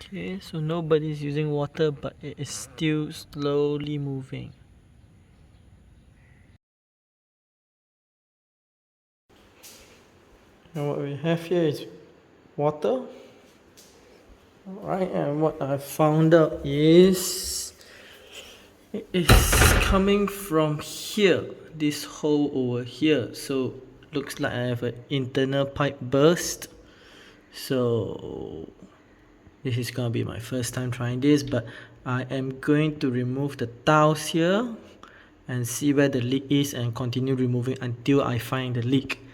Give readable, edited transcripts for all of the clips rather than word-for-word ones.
Okay, so nobody's using water, but it is still slowly moving. And what we have here is water. Alright, and what I found out is it is coming from here, this hole over here. So looks like I have an internal pipe burst. So this is gonna be my first time trying this, but I am going to remove the tiles here and see where the leak is and continue removing until I find the leak.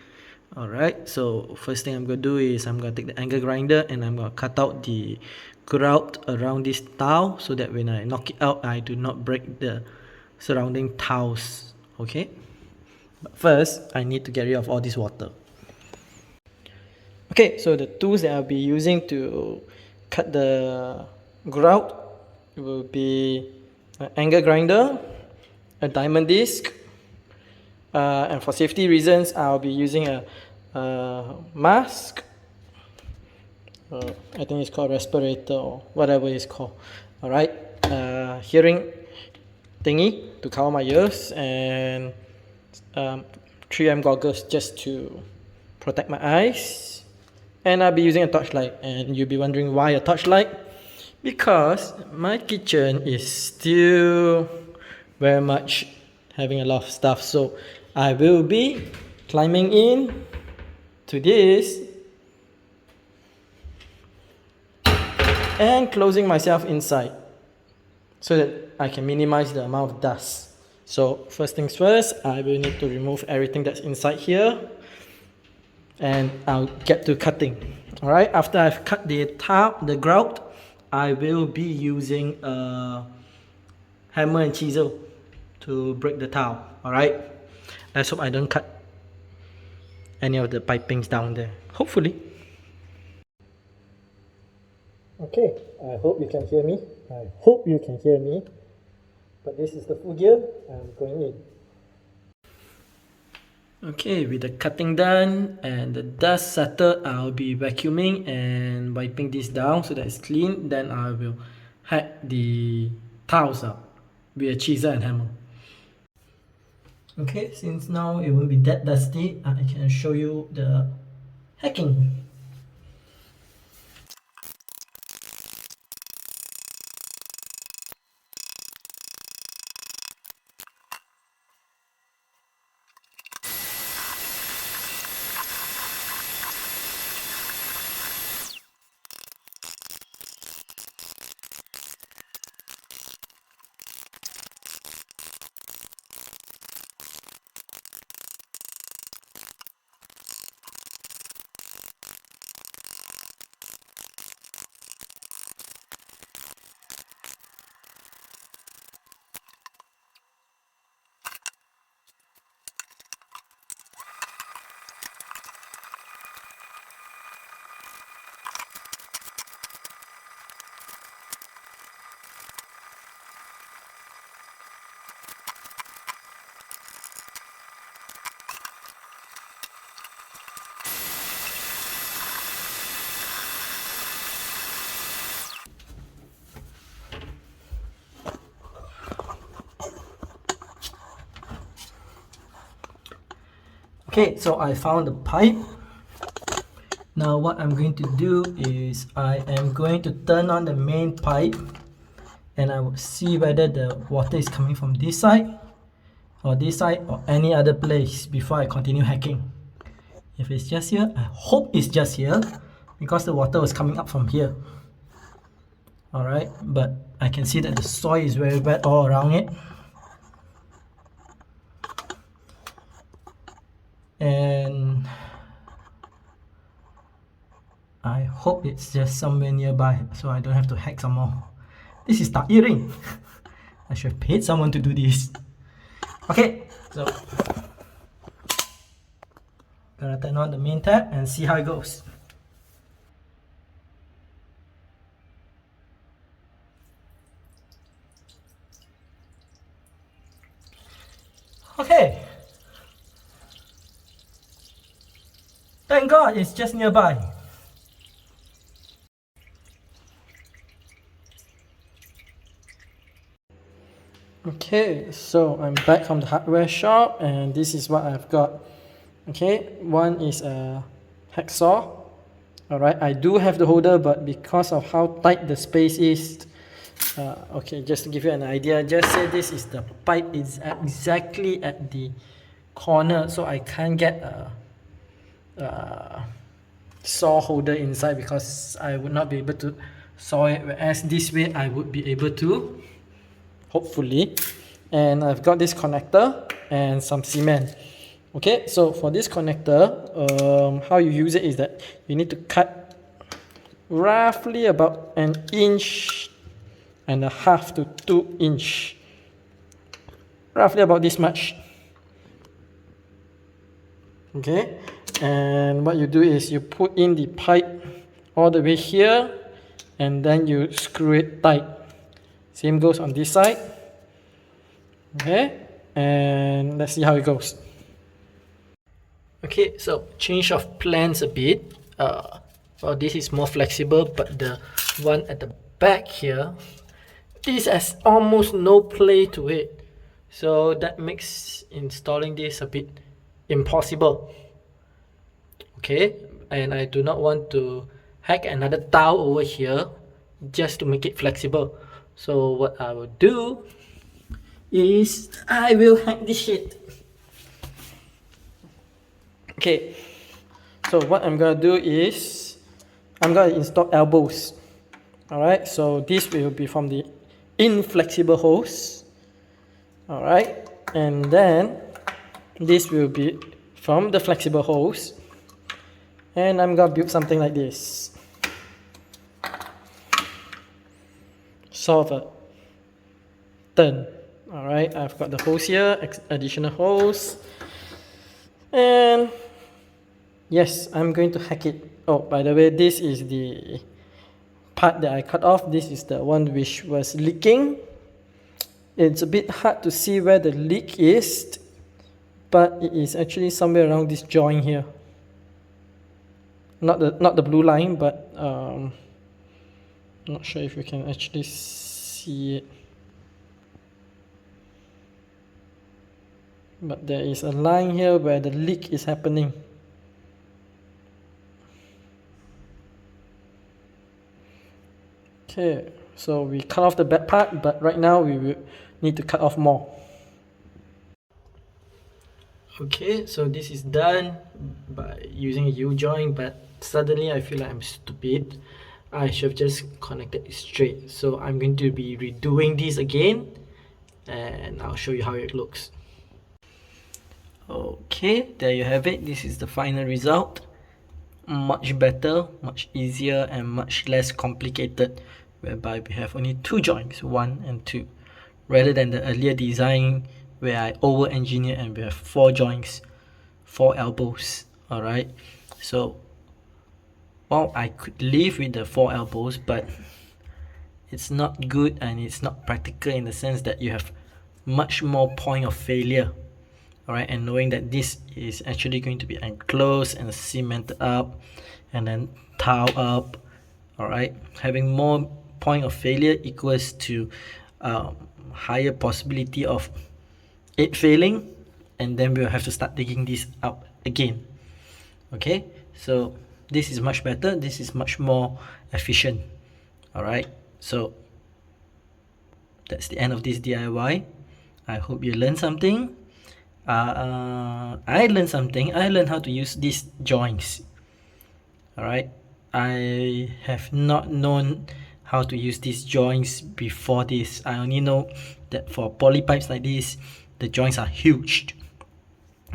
Alright, so first thing I'm gonna do is I'm gonna take the angle grinder and I'm gonna cut out the grout around this tile so that when I knock it out, I do not break the surrounding tiles. Okay, but first I need to get rid of all this water. Okay, so the tools that I'll be using to cut the grout will be an angle grinder, a diamond disc, and for safety reasons I'll be using a mask. I think it's called respirator or whatever it's called. Alright, hearing thingy to cover my ears, and 3M goggles just to protect my eyes. And I'll be using a torchlight, and you'll be wondering why a torchlight? Because my kitchen is still very much having a lot of stuff, so I will be climbing in to this and closing myself inside so that I can minimize the amount of dust. So first things first, I will need to remove everything that's inside here and I'll get to cutting. Alright, after I've cut the grout, I will be using a hammer and chisel to break the tile. Alright, let's hope I don't cut any of the pipings down there. Hopefully. Okay, I hope you can hear me. But this is the full gear. I'm going in. Okay, with the cutting done and the dust settled, I'll be vacuuming and wiping this down so that it's clean. Then I will hack the tiles up with a chisel and hammer. Okay, since now it won't be that dusty, I can show you the hacking. Okay, so I found the pipe. Now what I'm going to do is I am going to turn on the main pipe and I will see whether the water is coming from this side or any other place before I continue hacking. If it's just here, I hope it's just here because the water was coming up from here. Alright, but I can see that the soil is very wet all around it. And I hope it's just somewhere nearby so I don't have to hack some more. This is tiring. I should have paid someone to do this. Okay, so gonna turn on the main tap and see how it goes. Okay. Thank God it's just nearby. Okay, so I'm back from the hardware shop and this is what I've got. Okay, one is a hacksaw. Alright, I do have the holder, but because of how tight the space is, okay, just to give you an idea, just say this is the pipe is exactly at the corner, so I can't get a saw holder inside because I would not be able to saw it, whereas this way I would be able to, hopefully. And I've got this connector and some cement. Okay, so for this connector, how you use it is that you need to cut roughly about 1.5 to 2 inch, roughly about this much. Okay, and what you do is you put in the pipe all the way here and then you screw it tight. Same goes on this side. Okay, and let's see how it goes. Okay, so change of plans a bit. Well, this is more flexible, but the one at the back here, this has almost no play to it, so that makes installing this a bit impossible. Okay, and I do not want to hack another tile over here just to make it flexible. So what I will do is I will hack this shit. Okay, so what I'm gonna do is I'm gonna install elbows. Alright, so this will be from the inflexible hose. Alright, and then this will be from the flexible hose. And I'm gonna build something like this. Sort of a turn. Alright, I've got the hose here, additional hose. And yes, I'm going to hack it. Oh, by the way, this is the part that I cut off. This is the one which was leaking. It's a bit hard to see where the leak is, but it is actually somewhere around this joint here. Not the blue line, but not sure if you can actually see it. But there is a line here where the leak is happening. Okay, so we cut off the bad part, but right now we will need to cut off more. Okay, so this is done by using a U-joint, but suddenly I feel like I'm stupid. I should have just connected it straight. So I'm going to be redoing this again and I'll show you how it looks. Okay, there you have it. This is the final result. Much better, much easier, and much less complicated, whereby we have only 2 joints, 1 and 2, rather than the earlier design where I over-engineered and we have 4 joints, 4 elbows. Alright, so well, I could live with the 4 elbows, but it's not good and it's not practical in the sense that you have much more point of failure. Alright, and knowing that this is actually going to be enclosed and cemented up and then tiled up. Alright, having more point of failure equals to higher possibility of it failing, and then we'll have to start digging this out again. Okay, so this is much better, this is much more efficient. Alright, so that's the end of this DIY. I hope you learned something. I learned something. I learned how to use these joints. Alright, I have not known how to use these joints before this. I only know that for poly pipes like this, the joints are huge,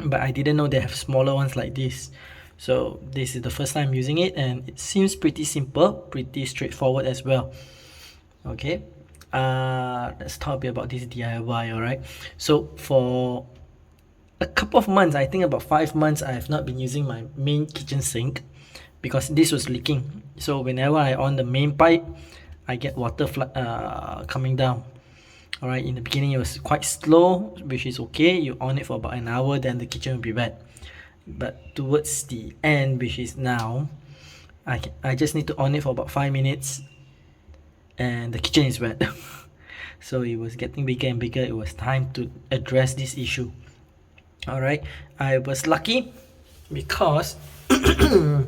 but I didn't know they have smaller ones like this. So this is the first time using it, and it seems pretty simple, pretty straightforward as well. Okay, let's talk a bit about this DIY. Alright, so for a couple of months, I think about 5 months, I have not been using my main kitchen sink because this was leaking. So whenever I on the main pipe, I get water coming down. Alright, in the beginning it was quite slow, which is okay. You on it for about an hour, then the kitchen will be wet. But towards the end, which is now, I just need to on it for about 5 minutes and the kitchen is wet. so it was getting bigger and bigger. It was time to address this issue. All right, I was lucky because the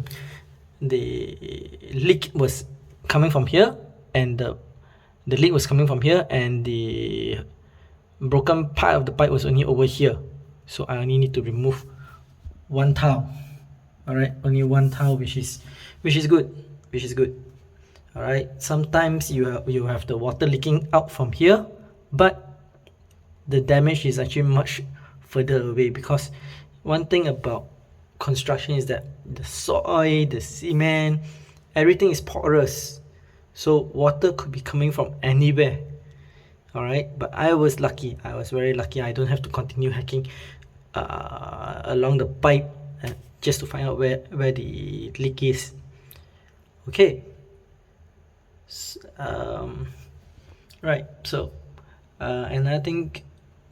leak was coming from here, and the leak was coming from here, and the broken part of the pipe was only over here. So I only need to remove one tile. All right, only one tile, which is good, all right. Sometimes you have the water leaking out from here, but the damage is actually much further away, because one thing about construction is that the soil, the cement, everything is porous, so water could be coming from anywhere. All right, but I was lucky. I was very lucky. I don't have to continue hacking along the pipe just to find out where the leak is. Okay. Right. So another thing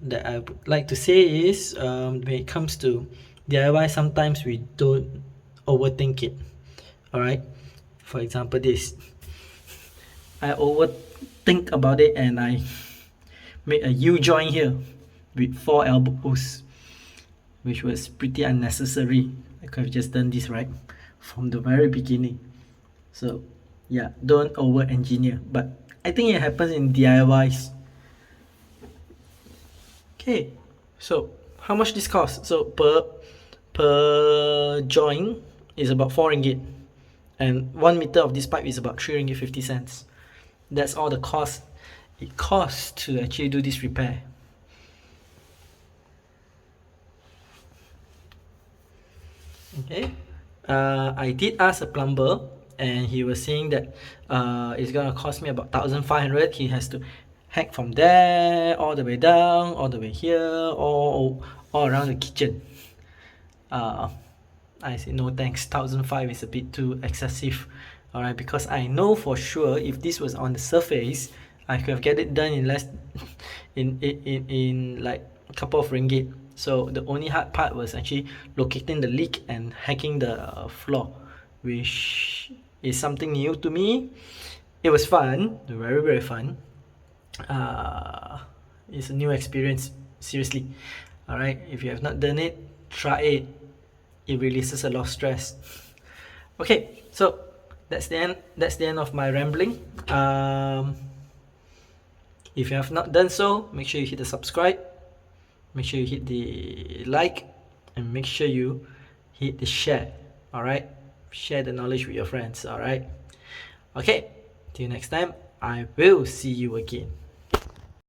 that I would like to say is, when it comes to DIY, sometimes we don't overthink it. All right. For example, this. I overthink about it, and I made a U-joint here with 4 elbows, which was pretty unnecessary. I could have just done this right from the very beginning. So yeah, don't over engineer, but I think it happens in DIYs. Okay, so how much this costs? So per joint is about 4 ringgit, and 1 meter of this pipe is about 3 ringgit 50 cents. That's all the cost it costs to actually do this repair. Okay, I did ask a plumber, and he was saying that it's gonna cost me about 1,500. He has to hack from there all the way down, all the way here, all around the kitchen. I said no thanks. 1,500 is a bit too excessive. All right, because I know for sure if this was on the surface, I could have get it done in less in like a couple of ringgit. So the only hard part was actually locating the leak and hacking the floor, which is something new to me. It was fun, very very fun. It's a new experience, seriously. All right, if you have not done it, try it. It releases a lot of stress. Okay, so that's the end of my rambling. If you have not done so, make sure you hit the subscribe, make sure you hit the like, and make sure you hit the share. All right, share the knowledge with your friends. All right, okay, till next time, I will see you again.